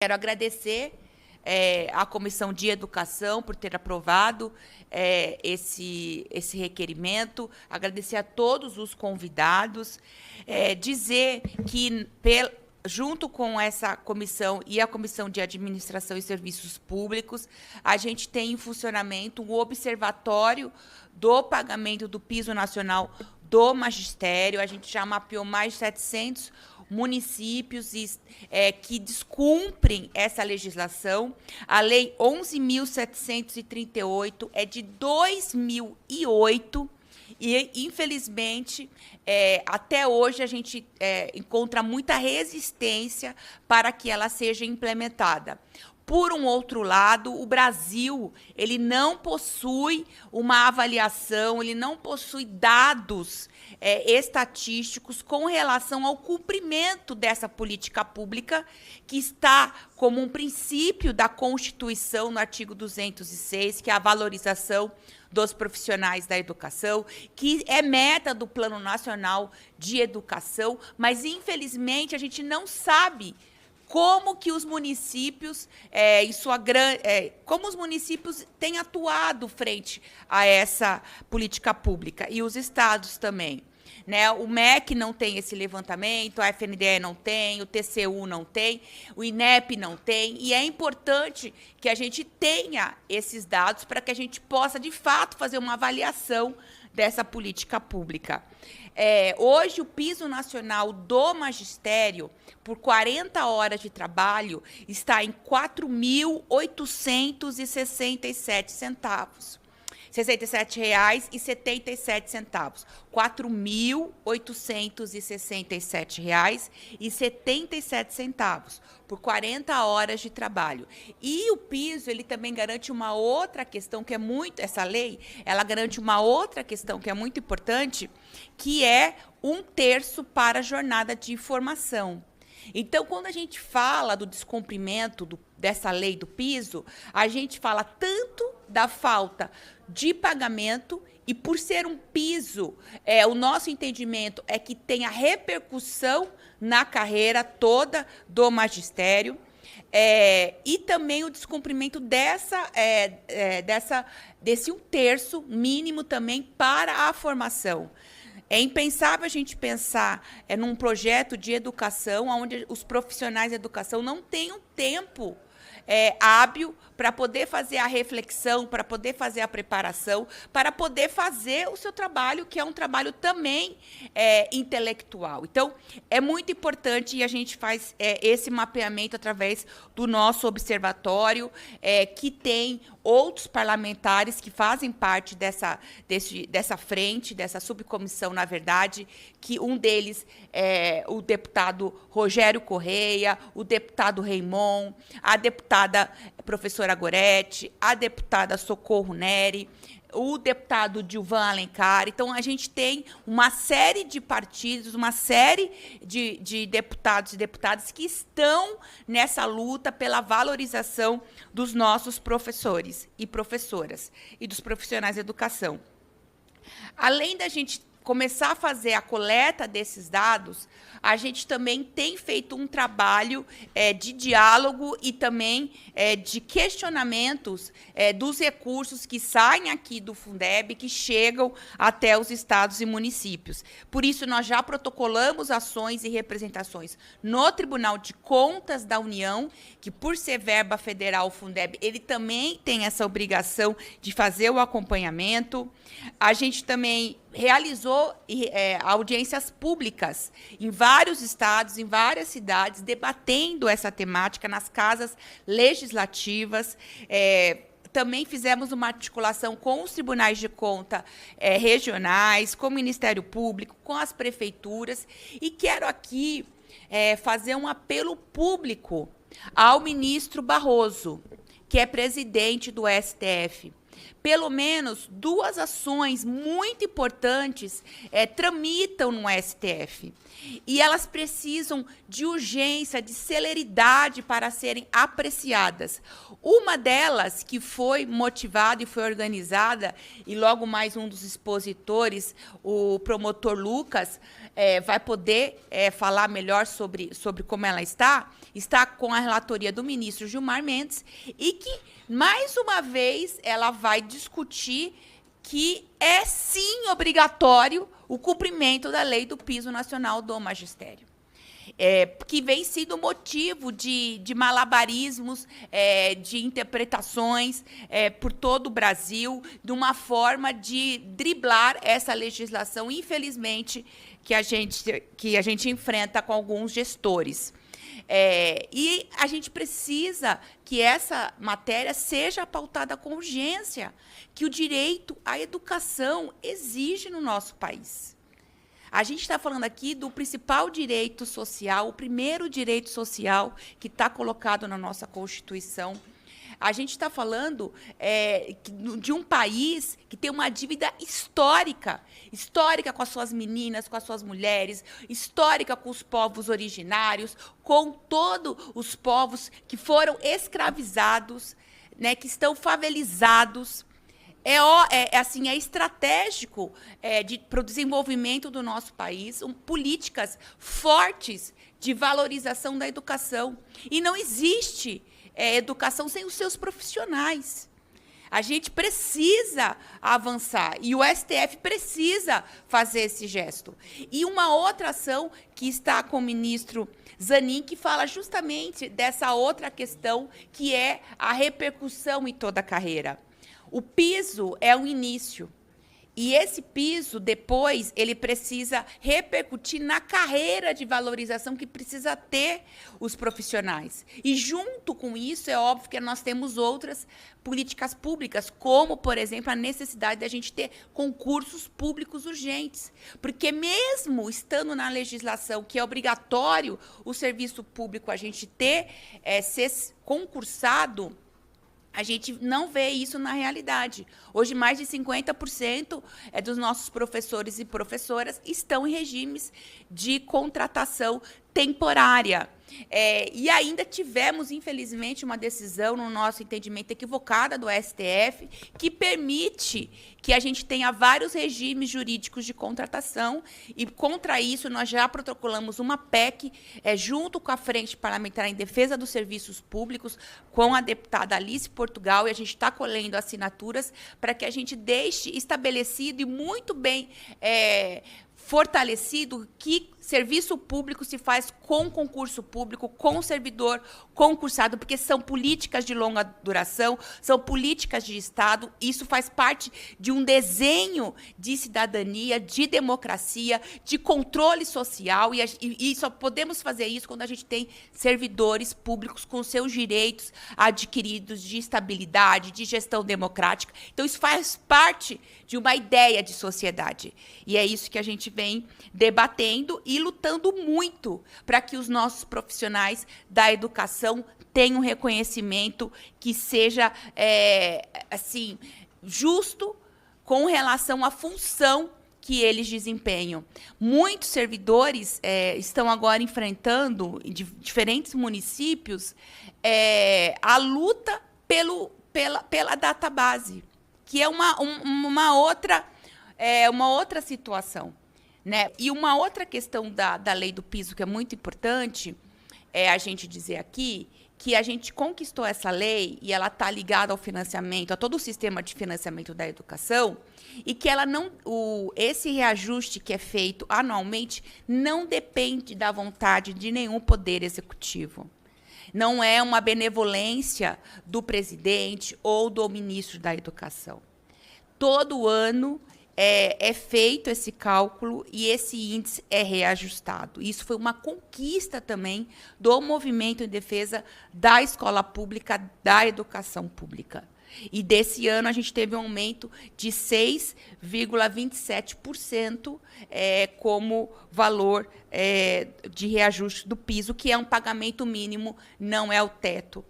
Quero agradecer à Comissão de Educação por ter aprovado esse requerimento, agradecer a todos os convidados, dizer que, junto com essa comissão e a Comissão de Administração e Serviços Públicos, a gente tem em funcionamento um observatório do pagamento do piso nacional do magistério. A gente já mapeou mais de 700 municípios que descumprem essa legislação. A Lei 11.738 é de 2008 e, infelizmente, até hoje a gente encontra muita resistência para que ela seja implementada. Por um outro lado, o Brasil ele não possui uma avaliação, ele não possui dados estatísticos com relação ao cumprimento dessa política pública, que está como um princípio da Constituição, no artigo 206, que é a valorização dos profissionais da educação, que é meta do Plano Nacional de Educação, mas, infelizmente, a gente não sabe como que os municípios, como os municípios têm atuado frente a essa política pública, e os estados também. Né? O MEC não tem esse levantamento, a FNDE não tem, o TCU não tem, o INEP não tem, e é importante que a gente tenha esses dados para que a gente possa, de fato, fazer uma avaliação dessa política pública. Hoje, o piso nacional do magistério, por 40 horas de trabalho, está em R$ 4.867 centavos. R$ 67,77. R$ 4.867,77 por 40 horas de trabalho. E o piso, ele também garante uma outra questão que é muito, essa lei, ela garante uma outra questão que é muito importante, que é 1/3 para a jornada de formação. Então, quando a gente fala do descumprimento dessa lei do piso, a gente fala tanto da falta de pagamento, e por ser um piso, o nosso entendimento é que tenha repercussão na carreira toda do magistério, e também o descumprimento desse 1/3 mínimo também para a formação. É impensável a gente pensar num projeto de educação onde os profissionais da educação não tenham tempo hábil para poder fazer a reflexão, para poder fazer a preparação, para poder fazer o seu trabalho, que é um trabalho também intelectual. Então, é muito importante, e a gente faz esse mapeamento através do nosso observatório, que tem outros parlamentares que fazem parte dessa frente, dessa subcomissão, na verdade, que um deles é o deputado Rogério Correia, o deputado Raimon, a deputada professora Goretti, a deputada Socorro Neri, o deputado Dilvan Alencar. Então, a gente tem uma série de partidos, uma série de deputados e deputadas que estão nessa luta pela valorização dos nossos professores e professoras e dos profissionais da educação. Além da gente começar a fazer a coleta desses dados, a gente também tem feito um trabalho de diálogo e também de questionamentos dos recursos que saem aqui do Fundeb, que chegam até os estados e municípios. Por isso, nós já protocolamos ações e representações no Tribunal de Contas da União, que, por ser verba federal, o Fundeb, ele também tem essa obrigação de fazer o acompanhamento. A gente também realizou audiências públicas em vários estados, em várias cidades, debatendo essa temática nas casas legislativas. Também fizemos uma articulação com os tribunais de conta regionais, com o Ministério Público, com as prefeituras. E quero aqui fazer um apelo público ao ministro Barroso, que é presidente do STF. Pelo menos 2 ações muito importantes tramitam no STF. E elas precisam de urgência, de celeridade para serem apreciadas. Uma delas, que foi motivada e foi organizada, e logo mais um dos expositores, o promotor Lucas, vai poder falar melhor sobre como ela está está com a relatoria do ministro Gilmar Mendes e que, mais uma vez, ela vai discutir que é, sim, obrigatório o cumprimento da lei do piso nacional do magistério. Que vem sido motivo de malabarismos, de interpretações por todo o Brasil, de uma forma de driblar essa legislação, infelizmente, que a gente enfrenta com alguns gestores. E a gente precisa que essa matéria seja pautada com urgência, que o direito à educação exige no nosso país. A gente está falando aqui do principal direito social, o primeiro direito social que está colocado na nossa Constituição. A gente está falando de um país que tem uma dívida histórica com as suas meninas, com as suas mulheres, histórica com os povos originários, com todos os povos que foram escravizados, né, que estão favelizados. É estratégico para o desenvolvimento do nosso país, políticas fortes de valorização da educação. E não existe educação sem os seus profissionais. A gente precisa avançar e o STF precisa fazer esse gesto. E uma outra ação que está com o ministro Zanin, que fala justamente dessa outra questão, que é a repercussão em toda a carreira. O piso é o início. E esse piso, depois, ele precisa repercutir na carreira de valorização que precisa ter os profissionais. E, junto com isso, é óbvio que nós temos outras políticas públicas, como, por exemplo, a necessidade da gente ter concursos públicos urgentes. Porque, mesmo estando na legislação que é obrigatório o serviço público a gente ter, ser concursado, a gente não vê isso na realidade. Hoje, mais de 50% dos nossos professores e professoras estão em regimes de contratação temporária. E ainda tivemos, infelizmente, uma decisão, no nosso entendimento, equivocada do STF, que permite que a gente tenha vários regimes jurídicos de contratação, e contra isso nós já protocolamos uma PEC, junto com a Frente Parlamentar em Defesa dos Serviços Públicos, com a deputada Alice Portugal, e a gente está colhendo assinaturas para que a gente deixe estabelecido e muito bem fortalecido que serviço público se faz com concurso público, com servidor concursado, porque são políticas de longa duração, são políticas de Estado, isso faz parte de um desenho de cidadania, de democracia, de controle social, e só podemos fazer isso quando a gente tem servidores públicos com seus direitos adquiridos de estabilidade, de gestão democrática. Então, isso faz parte de uma ideia de sociedade. E é isso que a gente vem debatendo e lutando muito para que os nossos profissionais da educação tenham um reconhecimento que seja justo com relação à função que eles desempenham. Muitos servidores estão agora enfrentando, em diferentes municípios, a luta pela database, que é uma outra situação. Né? E uma outra questão da lei do piso, que é muito importante, a gente dizer aqui, que a gente conquistou essa lei e ela está ligada ao financiamento, a todo o sistema de financiamento da educação, e que esse reajuste que é feito anualmente não depende da vontade de nenhum poder executivo. Não é uma benevolência do presidente ou do ministro da Educação. Todo ano é feito esse cálculo e esse índice é reajustado. Isso foi uma conquista também do movimento em defesa da escola pública, da educação pública. E desse ano a gente teve um aumento de 6,27% como valor de reajuste do piso, que é um pagamento mínimo, não é o teto